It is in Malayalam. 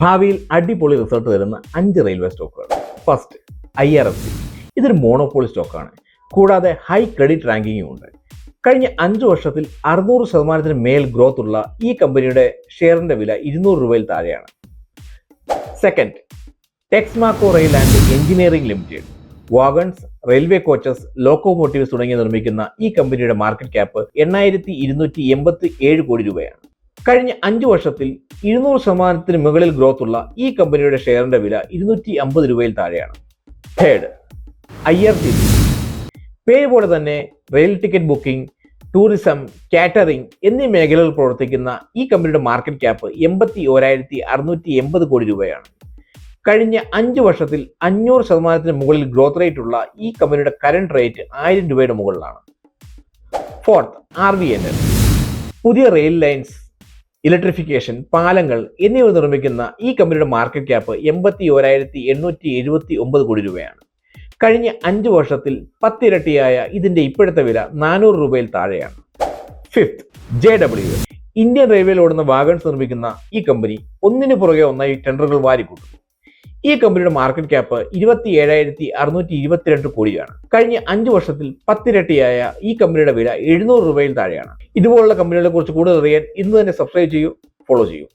ഭാവിയിൽ അടിപൊളി റിസൾട്ട് തരുന്ന 5 റെയിൽവേ സ്റ്റോക്കുകൾ. First, IRFC. ഇതൊരു മോണോപോളി സ്റ്റോക്കാണ്. കൂടാതെ ഹൈ ക്രെഡിറ്റ് റാങ്കിങ്ങും ഉണ്ട്. കഴിഞ്ഞ 5 വർഷത്തിൽ 600% മേൽ ഗ്രോത്ത് ഉള്ള ഈ കമ്പനിയുടെ ഷെയറിന്റെ വില 200 രൂപയിൽ താഴെയാണ്. Second, Texmaco rail and engineering limited. Wagons, railway coaches, locomotives തുടങ്ങി നിർമ്മിക്കുന്ന ഈ കമ്പനിയുടെ മാർക്കറ്റ് ക്യാപ്പ് 8,287 കോടി രൂപയാണ്. കഴിഞ്ഞ 5 വർഷത്തിൽ 200% മുകളിൽ ഗ്രോത്ത് ഉള്ള ഈ കമ്പനിയുടെ ഷെയറിന്റെ വില 250 രൂപയിൽ താഴെയാണ്. Third, IRCTC. പേര് പോലെ തന്നെ rail ticket booking, tourism, catering എന്നീ മേഖലകളിൽ പ്രവർത്തിക്കുന്ന ഈ കമ്പനിയുടെ മാർക്കറ്റ് ക്യാപ്പ് 81,680 കോടി രൂപയാണ്. കഴിഞ്ഞ 5 വർഷത്തിൽ 500% മുകളിൽ ഗ്രോത്ത് റേറ്റ് ഉള്ള ഈ കമ്പനിയുടെ കറന്റ് റേറ്റ് 1000 രൂപയുടെ മുകളിലാണ്. Fourth, RVNL. പുതിയ റെയിൽ ലൈൻസ്, ഇലക്ട്രിഫിക്കേഷൻ, പാലങ്ങൾ എന്നിവ നിർമ്മിക്കുന്ന ഈ കമ്പനിയുടെ മാർക്കറ്റ് ക്യാപ്പ് 81,879 കോടി രൂപയാണ്. കഴിഞ്ഞ 5 വർഷത്തിൽ 10 ഇരട്ടിയായ ഇതിന്റെ ഇപ്പോഴത്തെ വില 400 രൂപയിൽ താഴെയാണ്. Fifth, JWS. ഇന്ത്യൻ റെയിൽവേയിൽ ഓടുന്ന വാഗൺസ് നിർമ്മിക്കുന്ന ഈ കമ്പനി ഒന്നിനു പുറകെ ഒന്നായി ടെൻഡറുകൾ വാരിക്കൂട്ടുന്നു. ഈ കമ്പനിയുടെ മാർക്കറ്റ് ക്യാപ്പ് 27,622 കോടിയാണ്. കഴിഞ്ഞ 5 വർഷത്തിൽ 10 ഇരട്ടിയായ ഈ കമ്പനിയുടെ വില 700 രൂപയിൽ താഴെയാണ്. ഇതുപോലുള്ള കമ്പനികളെ കുറിച്ച് കൂടുതൽ അറിയാൻ ഇന്ന് തന്നെ സബ്സ്ക്രൈബ് ചെയ്യൂ, ഫോളോ ചെയ്യൂ.